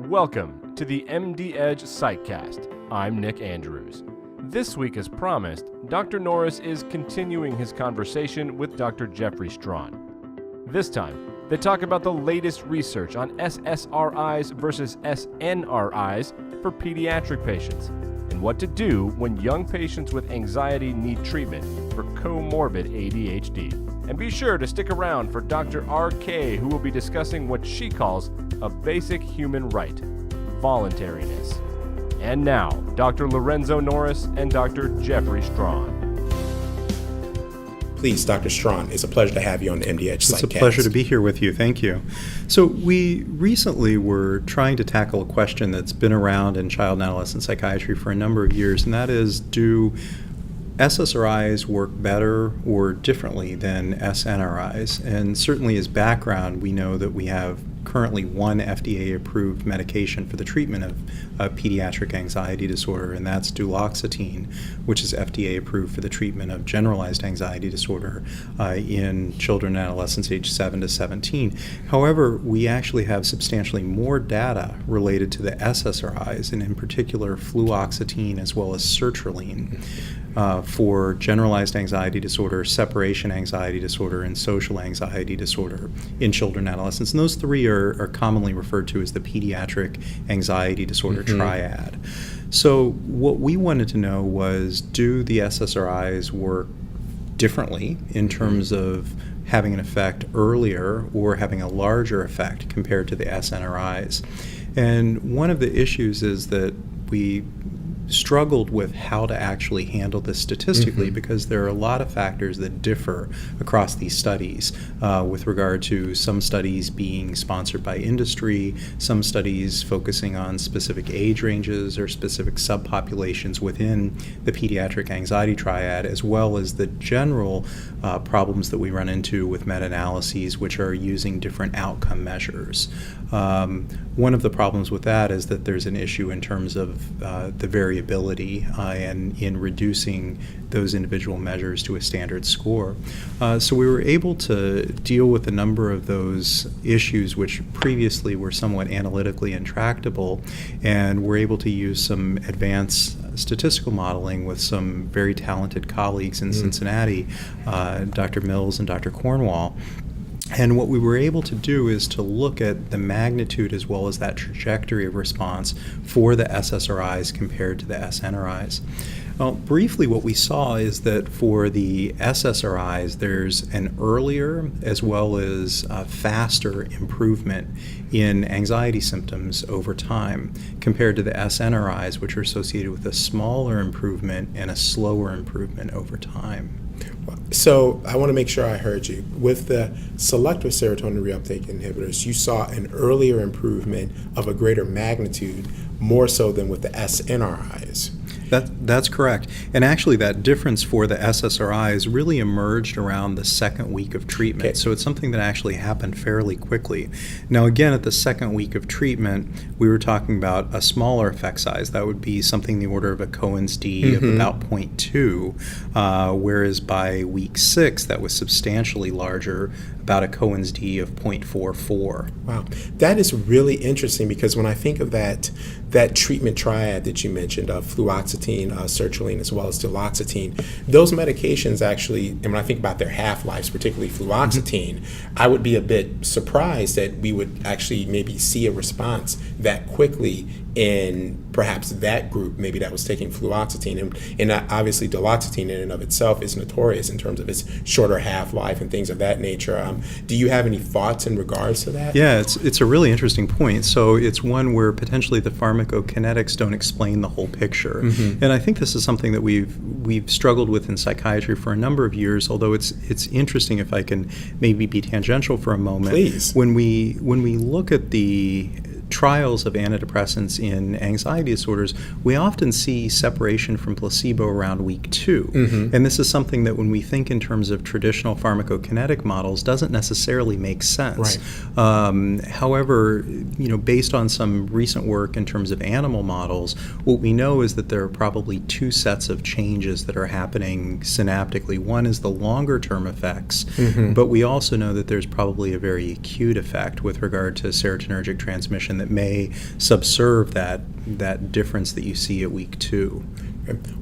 Welcome to the MDedge psychcast. I'm Nick Andrews. This week, as promised, Dr. Norris is continuing his conversation with Dr. Jeffrey Strawn. This time, they talk about the latest research on SSRIs versus SNRIs for pediatric patients and what to do when young patients with anxiety need treatment for comorbid ADHD. And be sure to stick around for Dr. RK, who will be discussing what she calls a basic human right, voluntariness. And now, Dr. Lorenzo Norris and Dr. Jeffrey Strawn. Please, Dr. Strawn, it's a pleasure to have you on the MDedge psychcast. It's a pleasure to be here with you. Thank you. So we recently were trying to tackle a question that's been around in child and adolescent psychiatry for a number of years, and that is, do SSRIs work better or differently than SNRIs? And certainly as background, we know that we have currently one FDA-approved medication for the treatment of pediatric anxiety disorder, and that's duloxetine, which is FDA-approved for the treatment of generalized anxiety disorder in children and adolescents aged 7 to 17. However, we actually have substantially more data related to the SSRIs, and in particular fluoxetine as well as sertraline, for generalized anxiety disorder, separation anxiety disorder, and social anxiety disorder in children and adolescents. And those three are commonly referred to as the pediatric anxiety disorder triad. So what we wanted to know was, do the SSRIs work differently in terms of having an effect earlier or having a larger effect compared to the SNRIs? And one of the issues is that we struggled with how to actually handle this statistically because there are a lot of factors that differ across these studies with regard to some studies being sponsored by industry, some studies focusing on specific age ranges or specific subpopulations within the pediatric anxiety triad, as well as the general problems that we run into with meta-analyses, which are using different outcome measures. One of the problems with that is that there's an issue in terms of the variability and in reducing those individual measures to a standard score. So we were able to deal with a number of those issues which previously were somewhat analytically intractable, and we're able to use some advanced statistical modeling with some very talented colleagues in Cincinnati, Dr. Mills and Dr. Cornwall. And what we were able to do is to look at the magnitude as well as that trajectory of response for the SSRIs compared to the SNRIs. Well, briefly, what we saw is that for the SSRIs, there's an earlier as well as faster improvement in anxiety symptoms over time compared to the SNRIs, which are associated with a smaller improvement and a slower improvement over time. So I want to make sure I heard you. With the selective serotonin reuptake inhibitors, you saw an earlier improvement of a greater magnitude, more so than with the SNRIs. That's correct. And actually that difference for the SSRIs really emerged around the second week of treatment. Okay. So it's something that actually happened fairly quickly. Now again, at the second week of treatment, we were talking about a smaller effect size. That would be something in the order of a Cohen's d of about 0.2, whereas by week 6, that was substantially larger, about a Cohen's d of 0.44. Wow. That is really interesting, because when I think of that treatment triad that you mentioned of fluoxetine, sertraline, as well as duloxetine, those medications actually, and when I think about their half-lives, particularly fluoxetine, I would be a bit surprised that we would actually maybe see a response that quickly in perhaps that group, maybe that was taking fluoxetine. And obviously duloxetine in and of itself is notorious in terms of its shorter half-life and things of that nature. Do you have any thoughts in regards to that? Yeah, it's a really interesting point. So it's one where potentially the pharmacokinetics don't explain the whole picture. And I think this is something that we've struggled with in psychiatry for a number of years, although it's interesting, if I can maybe be tangential for a moment. Please. When we look at the trials of antidepressants in anxiety disorders, we often see separation from placebo around week 2. And this is something that when we think in terms of traditional pharmacokinetic models doesn't necessarily make sense. Right. However, based on some recent work in terms of animal models, what we know is that there are probably two sets of changes that are happening synaptically. One is the longer term effects, but we also know that there's probably a very acute effect with regard to serotonergic transmission that may subserve that difference that you see at week 2.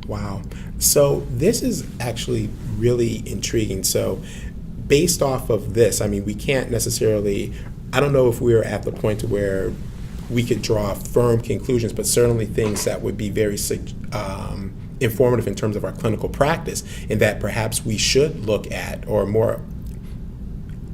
Wow. So this is actually really intriguing. So based off of this, I mean, we can't necessarily, I don't know if we're at the point to where we could draw firm conclusions, but certainly things that would be very informative in terms of our clinical practice, and that perhaps we should look at, or more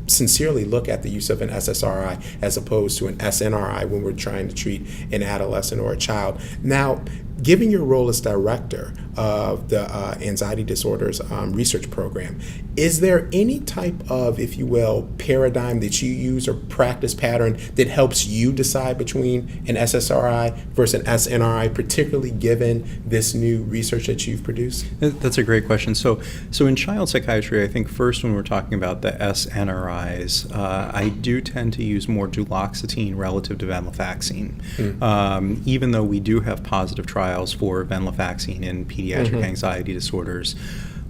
sincerely look at, the use of an SSRI as opposed to an SNRI when we're trying to treat an adolescent or a child. Now, given your role as director of the Anxiety Disorders Research Program, is there any type of, if you will, paradigm that you use or practice pattern that helps you decide between an SSRI versus an SNRI, particularly given this new research that you've produced? That's a great question. So in child psychiatry, I think first when we're talking about the SNRIs, I do tend to use more duloxetine relative to venlafaxine, even though we do have positive trials for venlafaxine in pediatric anxiety disorders.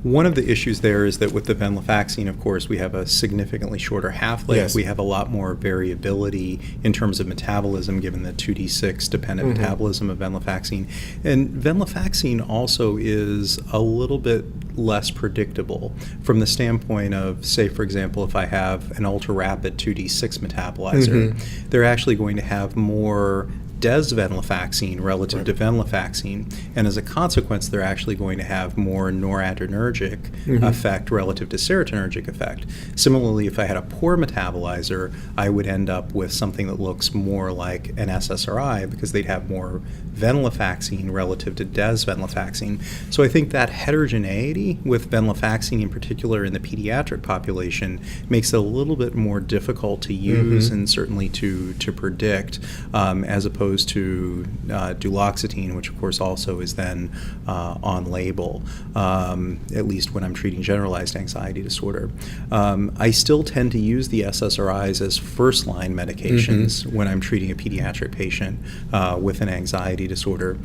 One of the issues there is that with the venlafaxine, of course, we have a significantly shorter half-life. Yes. We have a lot more variability in terms of metabolism, given the 2D6 dependent metabolism of venlafaxine. And venlafaxine also is a little bit less predictable from the standpoint of, say, for example, if I have an ultra-rapid 2D6 metabolizer, they're actually going to have more desvenlafaxine relative to venlafaxine, and as a consequence, they're actually going to have more noradrenergic effect relative to serotonergic effect. Similarly, if I had a poor metabolizer, I would end up with something that looks more like an SSRI because they'd have more venlafaxine relative to desvenlafaxine. So I think that heterogeneity with venlafaxine in particular in the pediatric population makes it a little bit more difficult to use and certainly to predict, as opposed to duloxetine, which of course also is then on label, at least when I'm treating generalized anxiety disorder. I still tend to use the SSRIs as first-line medications when I'm treating a pediatric patient with an anxiety disorder.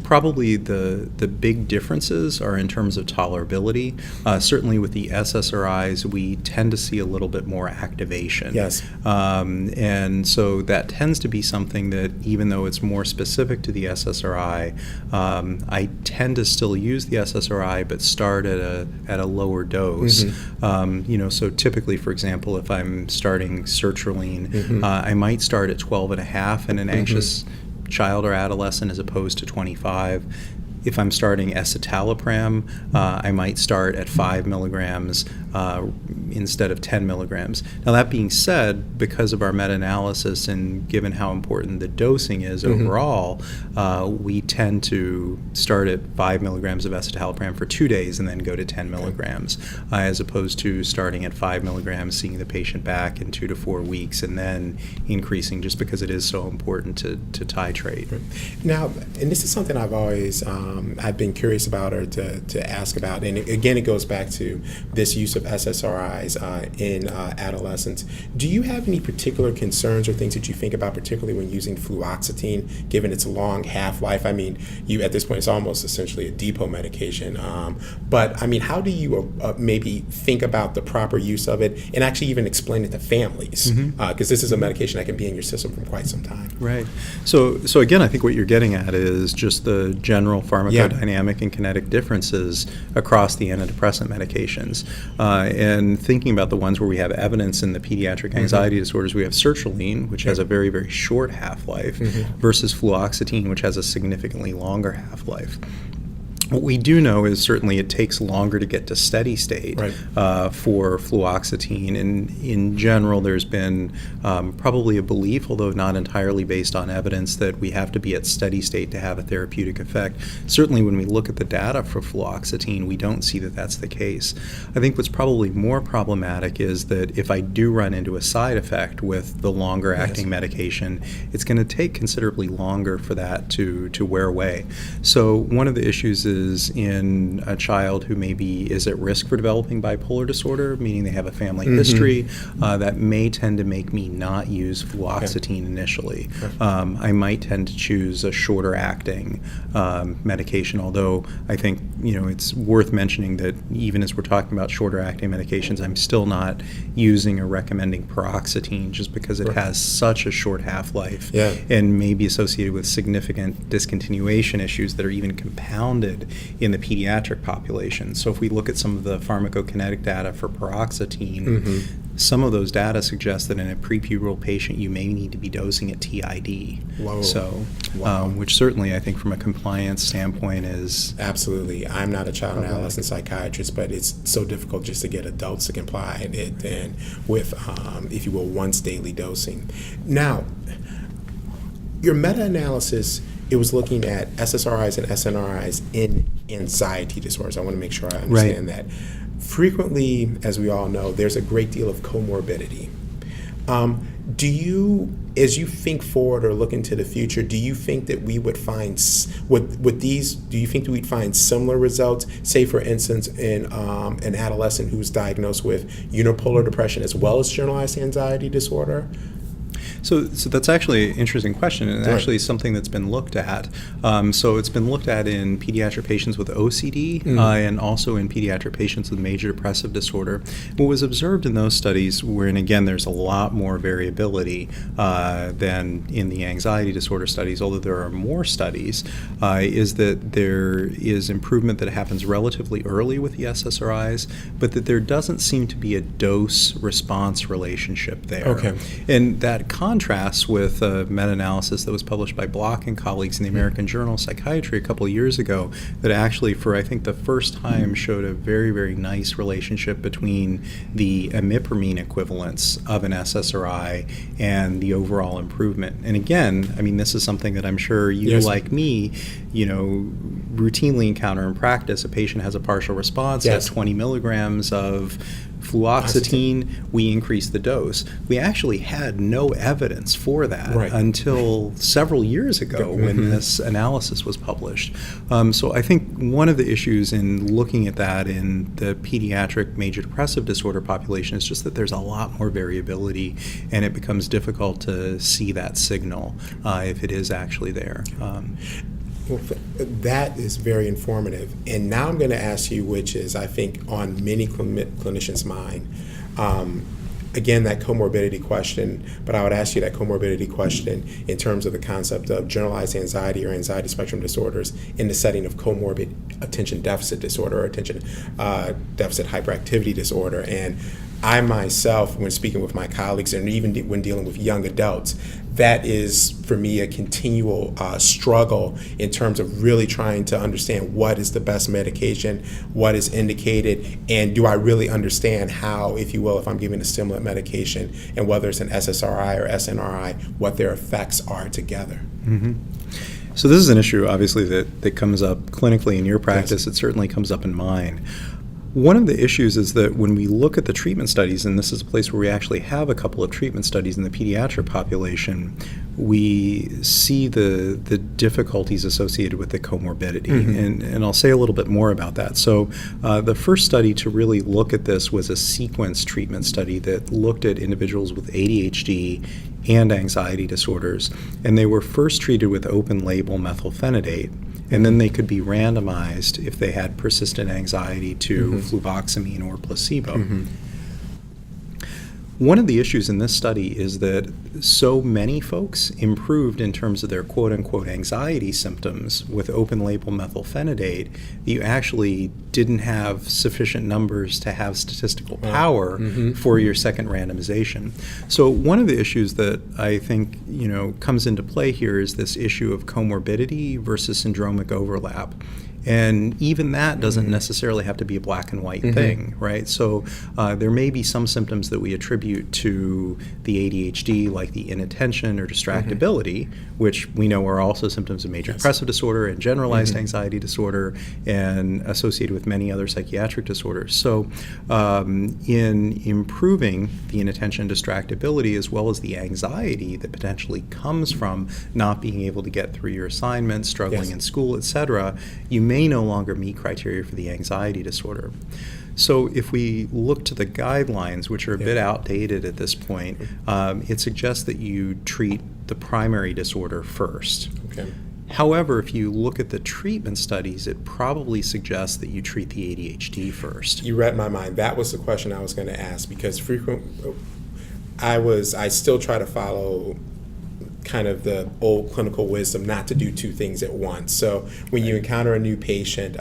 Probably the big differences are in terms of tolerability. Certainly with the SSRIs, we tend to see a little bit more activation. Yes. And so that tends to be something that, even though it's more specific to the SSRI, I tend to still use the SSRI but start at a lower dose. So typically, for example, if I'm starting sertraline, I might start at 12.5 in an anxious child or adolescent as opposed to 25. If I'm starting escitalopram, I might start at 5 milligrams instead of 10 milligrams. Now, that being said, because of our meta-analysis and given how important the dosing is overall, we tend to start at 5 milligrams of escitalopram for 2 days and then go to 10 milligrams, as opposed to starting at 5 milligrams, seeing the patient back in 2 to 4 weeks, and then increasing, just because it is so important to titrate. Now, and this is something I've always I've been curious about, or to ask about, and again, it goes back to this use of SSRIs in adolescents. Do you have any particular concerns or things that you think about, particularly when using fluoxetine, given its long half-life? I mean, you at this point, it's almost essentially a depot medication. But I mean, how do you maybe think about the proper use of it, and actually even explain it to families? Because this is a medication that can be in your system for quite some time. Right. So again, I think what you're getting at is just the general pharmacodynamic and kinetic differences across the antidepressant medications. And thinking about the ones where we have evidence in the pediatric anxiety disorders, we have sertraline, which has a very, very short half-life, versus fluoxetine, which has a significantly longer half-life. What we do know is certainly it takes longer to get to steady state for fluoxetine, and in general there's been probably a belief, although not entirely based on evidence, that we have to be at steady state to have a therapeutic effect. Certainly when we look at the data for fluoxetine, we don't see that that's the case. I think what's probably more problematic is that if I do run into a side effect with the longer acting medication, it's going to take considerably longer for that to wear away. So one of the issues is versus in a child who maybe is at risk for developing bipolar disorder, meaning they have a family history, that may tend to make me not use fluoxetine initially. I might tend to choose a shorter acting medication, although I think it's worth mentioning that even as we're talking about shorter acting medications, I'm still not using or recommending paroxetine just because it has such a short half-life and may be associated with significant discontinuation issues that are even compounded in the pediatric population. So if we look at some of the pharmacokinetic data for paroxetine, some of those data suggest that in a prepubertal patient, you may need to be dosing at TID. So, which certainly I think from a compliance standpoint is... Absolutely. I'm not a child and adolescent psychiatrist, but it's so difficult just to get adults to comply and with, if you will, once daily dosing. Now, your meta-analysis, it was looking at SSRIs and SNRIs in anxiety disorders. I want to make sure I understand that. Frequently, as we all know, there's a great deal of comorbidity. Do you, as you think forward or look into the future, do you think that we would find, with these, do you think that we'd find similar results, say for instance, in an adolescent who's diagnosed with unipolar depression as well as generalized anxiety disorder? So that's actually an interesting question, and actually something that's been looked at. So it's been looked at in pediatric patients with OCD and also in pediatric patients with major depressive disorder. What was observed in those studies, wherein again there's a lot more variability than in the anxiety disorder studies, although there are more studies, is that there is improvement that happens relatively early with the SSRIs, but that there doesn't seem to be a dose-response relationship there. And that contrasts with a meta-analysis that was published by Block and colleagues in the American Journal of Psychiatry a couple of years ago that actually, for I think the first time, showed a very, very nice relationship between the imipramine equivalents of an SSRI and the overall improvement. And again, I mean, this is something that I'm sure you, like me, routinely encounter in practice. A patient has a partial response at 20 milligrams of fluoxetine, we increase the dose. We actually had no evidence for that until several years ago when this analysis was published. So I think one of the issues in looking at that in the pediatric major depressive disorder population is just that there's a lot more variability, and it becomes difficult to see that signal if it is actually there. Well, that is very informative. And now I'm going to ask you, which is, I think, on many clinicians' mind, again, that comorbidity question, but I would ask you that comorbidity question in terms of the concept of generalized anxiety or anxiety spectrum disorders in the setting of comorbid attention deficit disorder or attention deficit hyperactivity disorder. And I myself, when speaking with my colleagues and even when dealing with young adults, that is, for me, a continual struggle in terms of really trying to understand what is the best medication, what is indicated, and do I really understand how, if you will, if I'm giving a stimulant medication, and whether it's an SSRI or SNRI, what their effects are together. So this is an issue, obviously, that comes up clinically in your practice. It certainly comes up in mine. One of the issues is that when we look at the treatment studies, and this is a place where we actually have a couple of treatment studies in the pediatric population, we see the difficulties associated with the comorbidity. And I'll say a little bit more about that. So the first study to really look at this was a sequence treatment study that looked at individuals with ADHD and anxiety disorders. And they were first treated with open label methylphenidate. And then they could be randomized if they had persistent anxiety to fluvoxamine or placebo. One of the issues in this study is that so many folks improved in terms of their quote-unquote anxiety symptoms with open-label methylphenidate that you actually didn't have sufficient numbers to have statistical power for your second randomization. So one of the issues that I think comes into play here is this issue of comorbidity versus syndromic overlap. And even that doesn't necessarily have to be a black and white thing, right? So there may be some symptoms that we attribute to the ADHD, like the inattention or distractibility, which we know are also symptoms of major depressive disorder and generalized anxiety disorder and associated with many other psychiatric disorders. So in improving the inattention and distractibility, as well as the anxiety that potentially comes from not being able to get through your assignments, struggling in school, et cetera, you may no longer meet criteria for the anxiety disorder. So if we look to the guidelines, which are a bit outdated at this point, it suggests that you treat the primary disorder first. Okay. However, if you look at the treatment studies, it probably suggests that you treat the ADHD first. You read my mind. That was the question I was going to ask, because I still try to follow kind of the old clinical wisdom not to do two things at once. So when you encounter a new patient,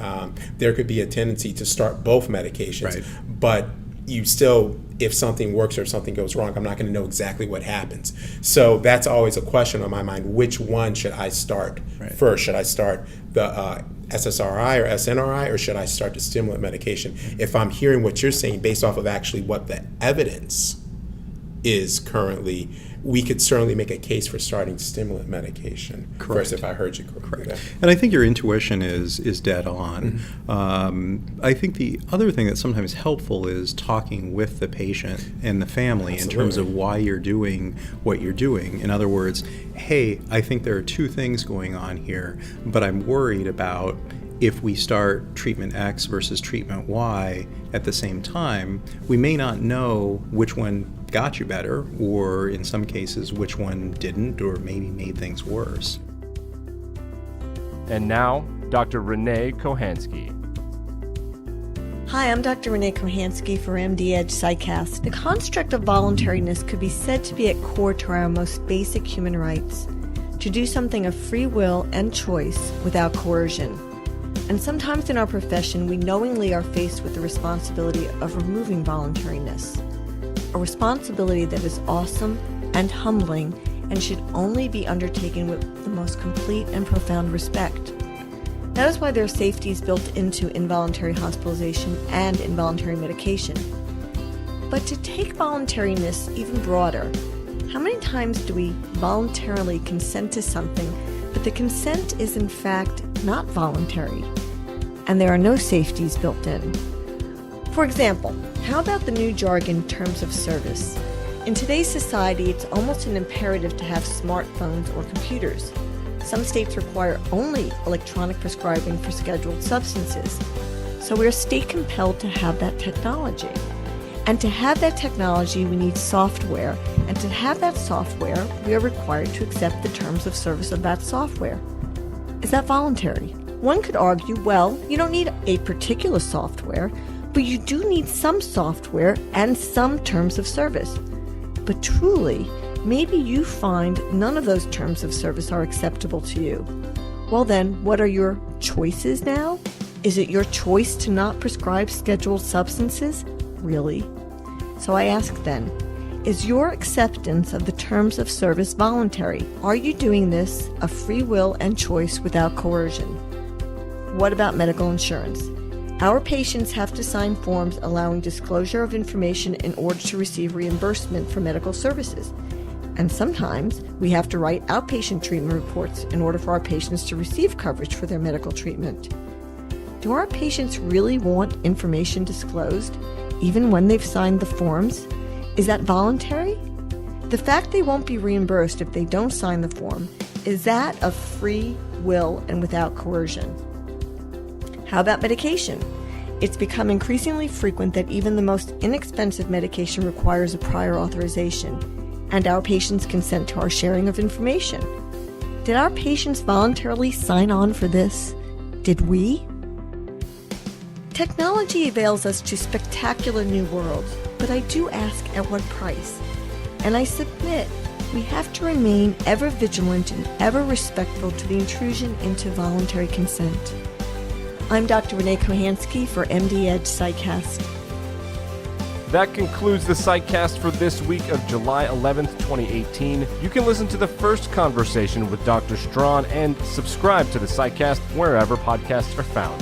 there could be a tendency to start both medications, but you still, if something works or if something goes wrong, I'm not going to know exactly what happens. So that's always a question on my mind. Which one should I start first? Should I start the SSRI or SNRI, or should I start the stimulant medication? If I'm hearing what you're saying based off of actually what the evidence is currently, we could certainly make a case for starting stimulant medication first, if I heard you correctly. Correct. And I think your intuition is dead on. I think the other thing that's sometimes helpful is talking with the patient and the family in terms of why you're doing what you're doing. In other words, hey, I think there are two things going on here, but I'm worried about if we start treatment X versus treatment Y at the same time, we may not know which one got you better, or in some cases, which one didn't, or maybe made things worse. And now, Dr. Renee Kohansky. Hi, I'm Dr. Renee Kohansky for MDedge psychcast. The construct of voluntariness could be said to be at core to our most basic human rights, to do something of free will and choice without coercion. And sometimes in our profession, we knowingly are faced with the responsibility of removing voluntariness, a responsibility that is awesome and humbling and should only be undertaken with the most complete and profound respect. That is why there are safeties built into involuntary hospitalization and involuntary medication. But to take voluntariness even broader, how many times do we voluntarily consent to something, but the consent is in fact not voluntary, and there are no safeties built in? For example, how about the new jargon terms of service? In today's society, it's almost an imperative to have smartphones or computers. Some states require only electronic prescribing for scheduled substances. So we're state compelled to have that technology. And to have that technology, we need software. And to have that software, we are required to accept the terms of service of that software. Is that voluntary? One could argue, well, you don't need a particular software, but you do need some software and some terms of service. But truly, maybe you find none of those terms of service are acceptable to you. Well then, what are your choices now? Is it your choice to not prescribe scheduled substances? Really? So I ask then, is your acceptance of the terms of service voluntary? Are you doing this of free will and choice without coercion? What about medical insurance? Our patients have to sign forms allowing disclosure of information in order to receive reimbursement for medical services. And sometimes we have to write outpatient treatment reports in order for our patients to receive coverage for their medical treatment. Do our patients really want information disclosed, even when they've signed the forms? Is that voluntary? The fact they won't be reimbursed if they don't sign the form, is that of free will and without coercion? How about medication? It's become increasingly frequent that even the most inexpensive medication requires a prior authorization, and our patients consent to our sharing of information. Did our patients voluntarily sign on for this? Did we? Technology avails us to spectacular new worlds, but I do ask at what price? And I submit we have to remain ever vigilant and ever respectful to the intrusion into voluntary consent. I'm Dr. Renee Kohansky for MDedge psychcast. That concludes the psychcast for this week of July 11th, 2018. You can listen to the first conversation with Dr. Strawn and subscribe to the psychcast wherever podcasts are found.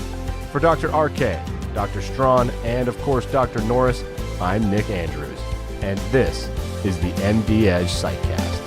For Dr. RK, Dr. Strawn, and of course Dr. Norris, I'm Nick Andrews, and this is the MDedge psychcast.